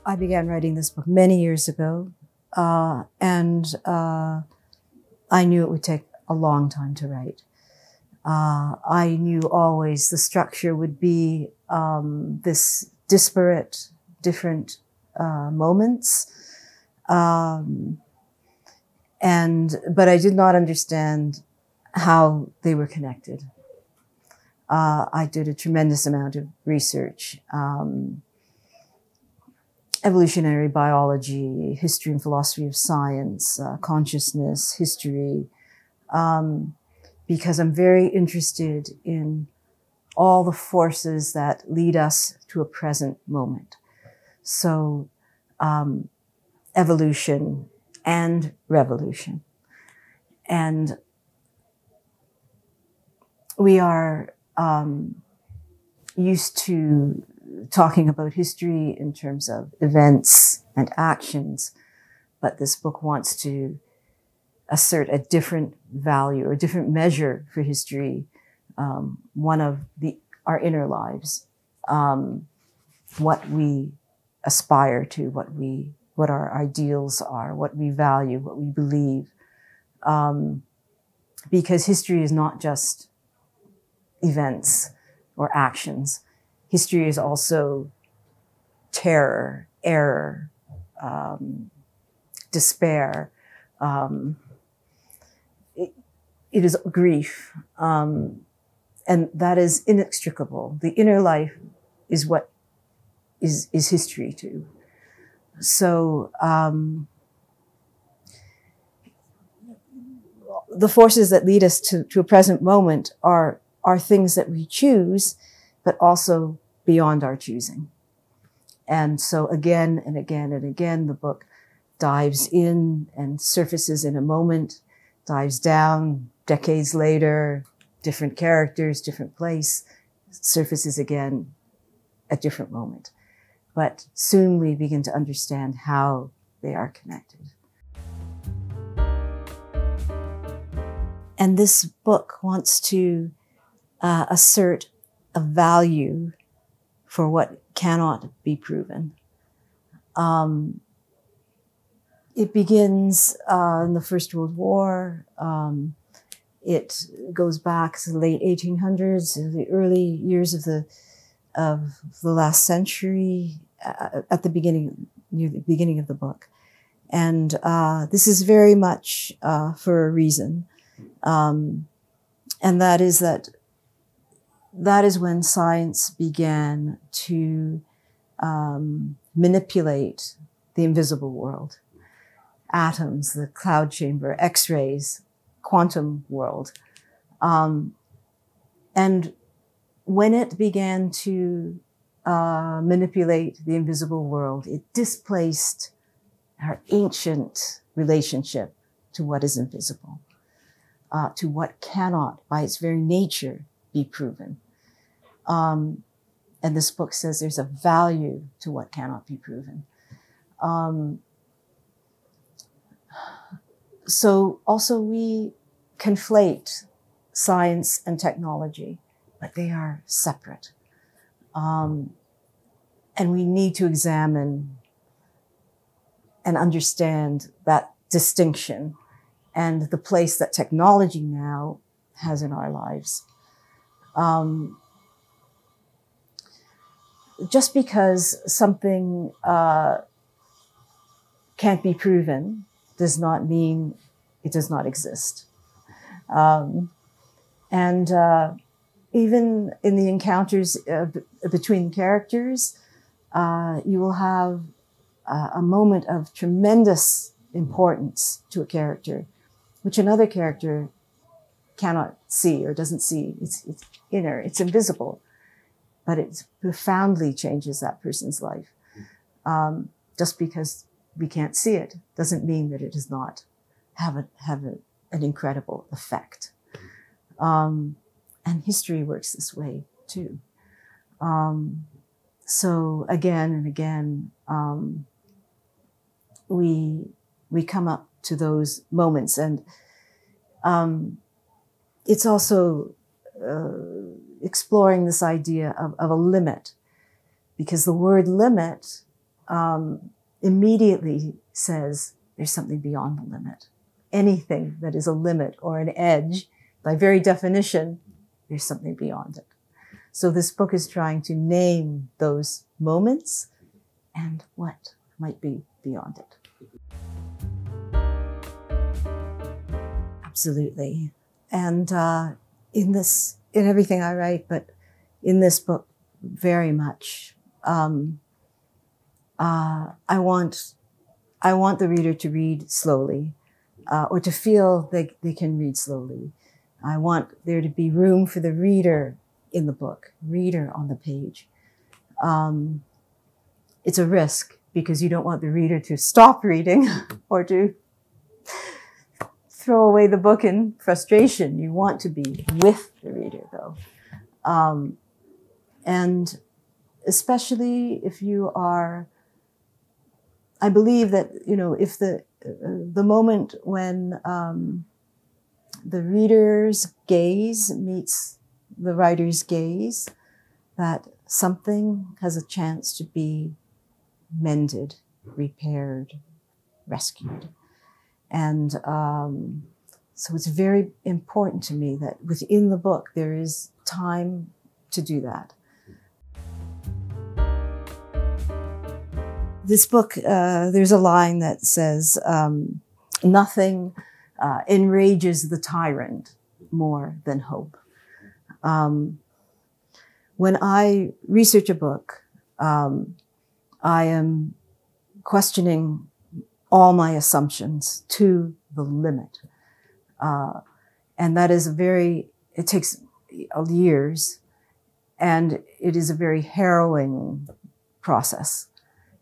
I began writing this book many years ago, and I knew it would take a long time to write. I knew always the structure would be this disparate, different moments, but I did not understand how they were connected. I did a tremendous amount of research, evolutionary biology, history and philosophy of science, consciousness, history, because I'm very interested in all the forces that lead us to a present moment. So, evolution and revolution. And we are used to talking about history in terms of events and actions, but this book wants to assert a different value or a different measure for history, one of our inner lives, what we aspire to, what our ideals are, what we value, what we believe, because history is not just events or actions. History is also terror, error, despair. It is grief, and that is inextricable. The inner life is what is history too. So the forces that lead us to a present moment are things that we choose, but also beyond our choosing. And so again and again and again, the book dives in and surfaces in a moment, dives down decades later, different characters, different place, surfaces again at different moment. But soon we begin to understand how they are connected. And this book wants to assert a value for what cannot be proven. It begins in the First World War. It goes back to the late 1800s, the early years of the last century, at the beginning, near the beginning of the book. And this is very much for a reason. And that is when science began to manipulate the invisible world. Atoms, the cloud chamber, X-rays, quantum world. And when it began to manipulate the invisible world, it displaced our ancient relationship to what is invisible, to what cannot, by its very nature, be proven. And this book says there's a value to what cannot be proven. So also we conflate science and technology, but they are separate. And we need to examine and understand that distinction and the place that technology now has in our lives. Just because something can't be proven does not mean it does not exist. Even in the encounters between characters, you will have a moment of tremendous importance to a character, which another character cannot see or doesn't see. It's inner, it's invisible, but it profoundly changes that person's life. Just because we can't see it doesn't mean that it does not have an incredible effect. And history works this way too. So again and again, we come up to those moments, and it's also exploring this idea of a limit, because the word limit immediately says there's something beyond the limit. Anything that is a limit or an edge, by very definition, there's something beyond it. So this book is trying to name those moments and what might be beyond it. Absolutely. And in everything I write, but in this book, very much, I want the reader to read slowly, or to feel they can read slowly. I want there to be room for the reader in the book, reader on the page. It's a risk because you don't want the reader to stop reading or to throw away the book in frustration. You want to be with the reader, though. And especially if you are, I believe that, if the moment when the reader's gaze meets the writer's gaze, that something has a chance to be mended, repaired, rescued. And so it's very important to me that within the book there is time to do that. This book, there's a line that says, nothing enrages the tyrant more than hope. When I research a book, I am questioning all my assumptions to the limit. And that is it takes years, and it is a very harrowing process,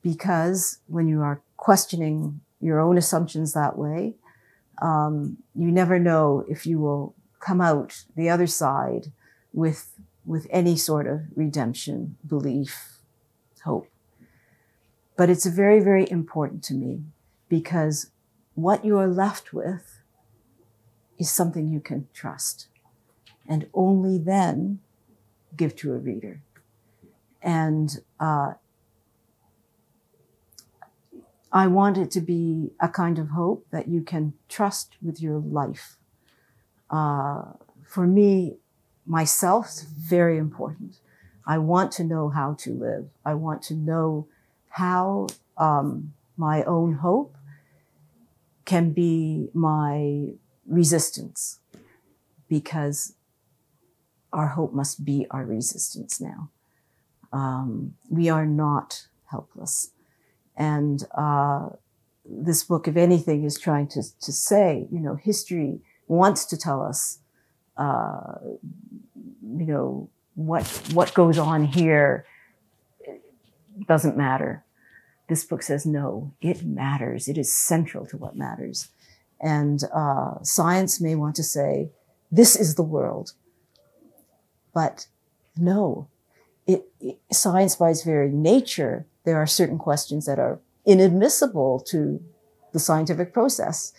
because when you are questioning your own assumptions that way, you never know if you will come out the other side with any sort of redemption, belief, hope. But it's very, very important to me, because what you are left with is something you can trust, and only then give to a reader. And I want it to be a kind of hope that you can trust with your life. For me, myself, is very important. I want to know how to live. I want to know how my own hope can be my resistance, because our hope must be our resistance now. We are not helpless. And this book, if anything, is trying to say, history wants to tell us, what goes on here doesn't matter. This book says, no, it matters. It is central to what matters. And science may want to say, this is the world. But no, science by its very nature, there are certain questions that are inadmissible to the scientific process.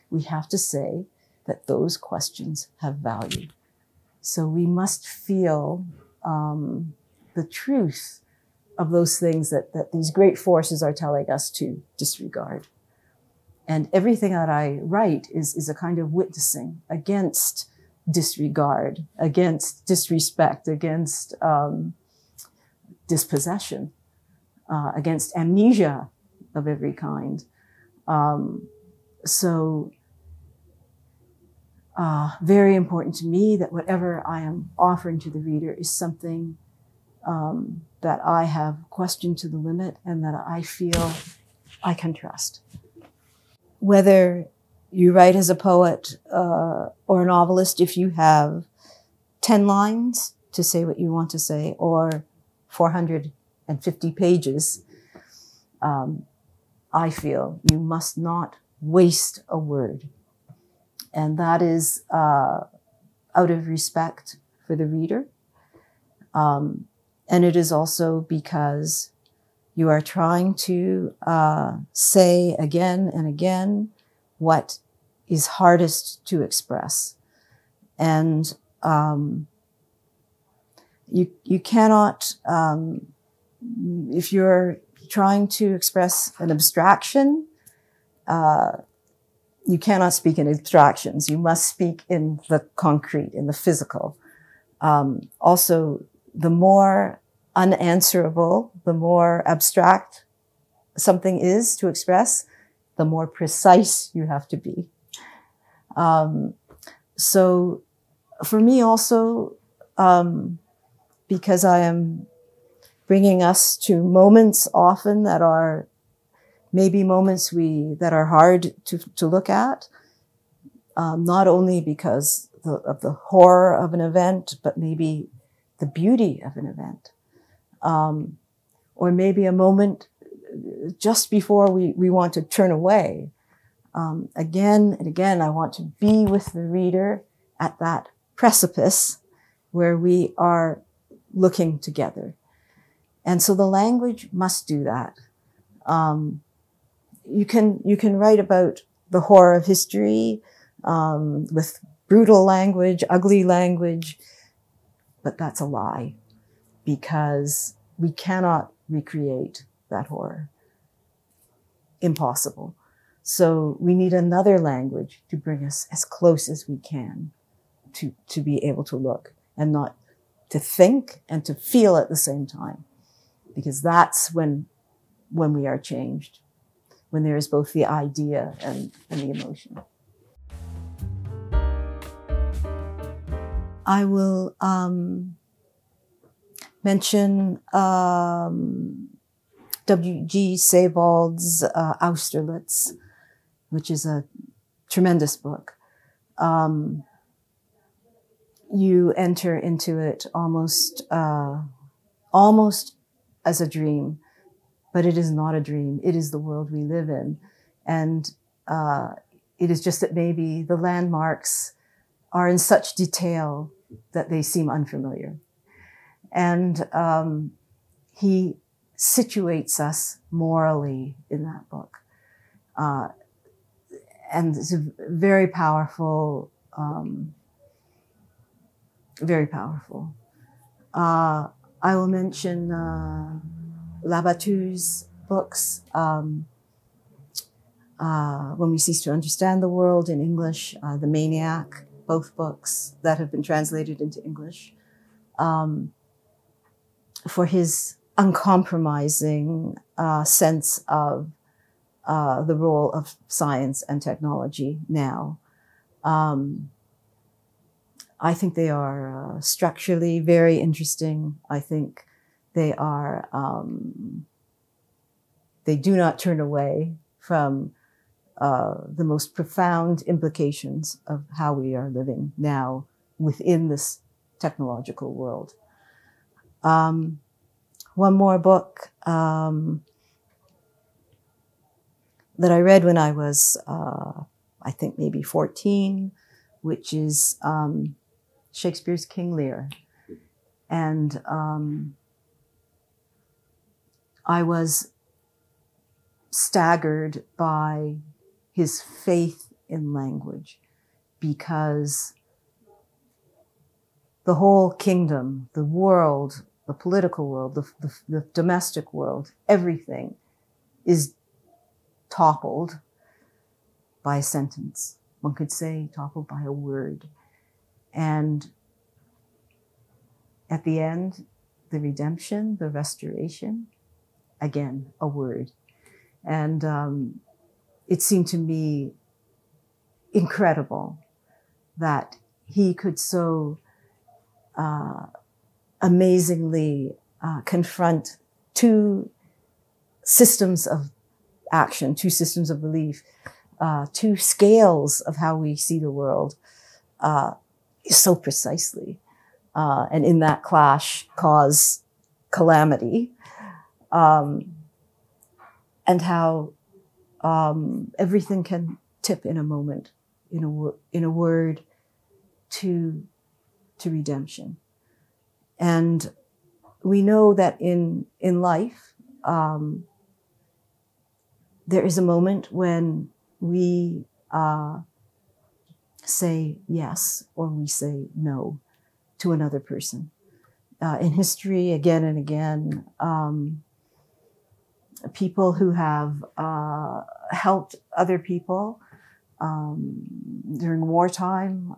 We have to say that those questions have value. So we must feel the truth of those things that these great forces are telling us to disregard. And everything that I write is a kind of witnessing against disregard, against disrespect, against dispossession, against amnesia of every kind. Very important to me that whatever I am offering to the reader is something that I have questioned to the limit and that I feel I can trust. Whether you write as a poet or a novelist, if you have 10 lines to say what you want to say, or 450 pages, I feel you must not waste a word. And that is out of respect for the reader. And it is also because you are trying to say again and again what is hardest to express. And you cannot, if you're trying to express an abstraction, you cannot speak in abstractions. You must speak in the concrete, in the physical. Also, the more unanswerable, the more abstract something is to express, the more precise you have to be. So for me also, because I am bringing us to moments often that are maybe moments that are hard to look at, not only because of the horror of an event, but maybe the beauty of an event. Or maybe a moment just before we want to turn away. Again and again, I want to be with the reader at that precipice where we are looking together. And so the language must do that. You can write about the horror of history with brutal language, ugly language, but that's a lie, because we cannot recreate that horror. Impossible. So we need another language to bring us as close as we can to be able to look and not to think and to feel at the same time, because that's when we are changed, when there is both the idea and the emotion. I will mention W.G. Sebald's Austerlitz, which is a tremendous book. You enter into it almost as a dream, but it is not a dream. It is the world we live in. And it is just that maybe the landmarks are in such detail that they seem unfamiliar. And he situates us morally in that book. And it's very powerful, very powerful. I will mention Labatou's books, When We Cease to Understand the World in English, The Maniac, both books that have been translated into English, for his uncompromising sense of the role of science and technology now. I think they are structurally very interesting. I think they are, they do not turn away from the most profound implications of how we are living now within this technological world. One more book that I read when I was, I think maybe 14, which is Shakespeare's King Lear. And I was staggered by his faith in language, because the whole kingdom, the world, the political world, the domestic world, everything is toppled by a sentence. One could say toppled by a word. And at the end, the redemption, the restoration, again, a word. And it seemed to me incredible that he could so amazingly confront two systems of action, two systems of belief, two scales of how we see the world so precisely. And in that clash cause calamity. And how everything can tip in a moment, in a word, to redemption. And we know that in life, there is a moment when we say yes or we say no to another person. In history, again and again, people who have helped other people during wartime.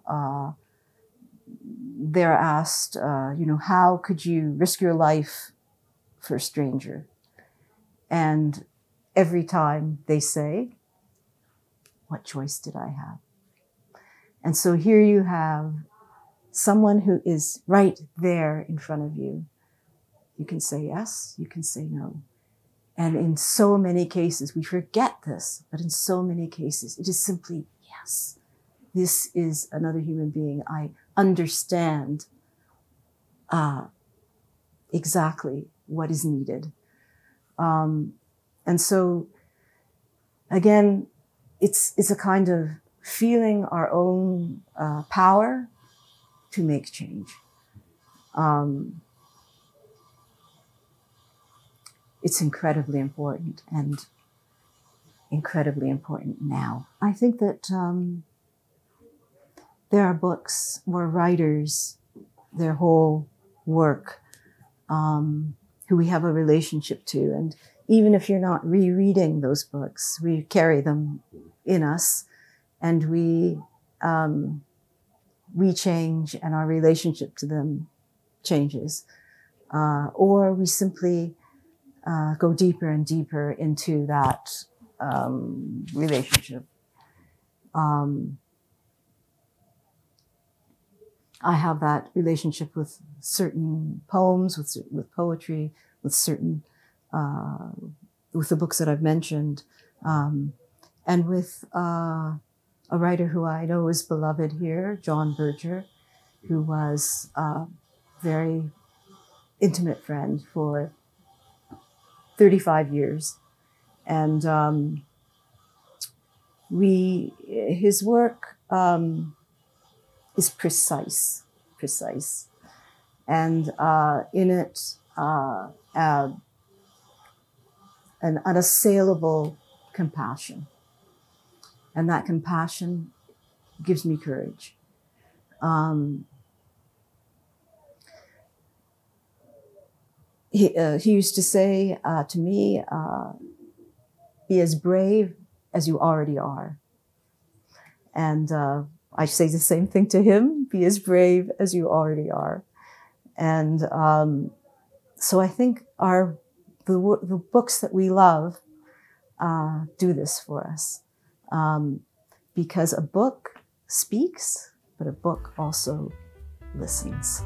They're asked, how could you risk your life for a stranger? And every time they say, what choice did I have? And so here you have someone who is right there in front of you. You can say yes, you can say no. And in so many cases, we forget this, but in so many cases, it is simply yes. This is another human being. I understand exactly what is needed. And so, again, it's a kind of feeling our own power to make change. It's incredibly important, and incredibly important now. I think that there are books or writers, their whole work, who we have a relationship to. And even if you're not rereading those books, we carry them in us, and we change, and our relationship to them changes. Or we simply go deeper and deeper into that relationship. I have that relationship with certain poems, with poetry, with certain, with the books that I've mentioned, and with a writer who I know is beloved here, John Berger, who was a very intimate friend for 35 years. And his work is precise. And in it, an unassailable compassion. And that compassion gives me courage. He used to say to me, be as brave as you already are. And I say the same thing to him, be as brave as you already are. And so I think the books that we love do this for us. Because a book speaks, but a book also listens.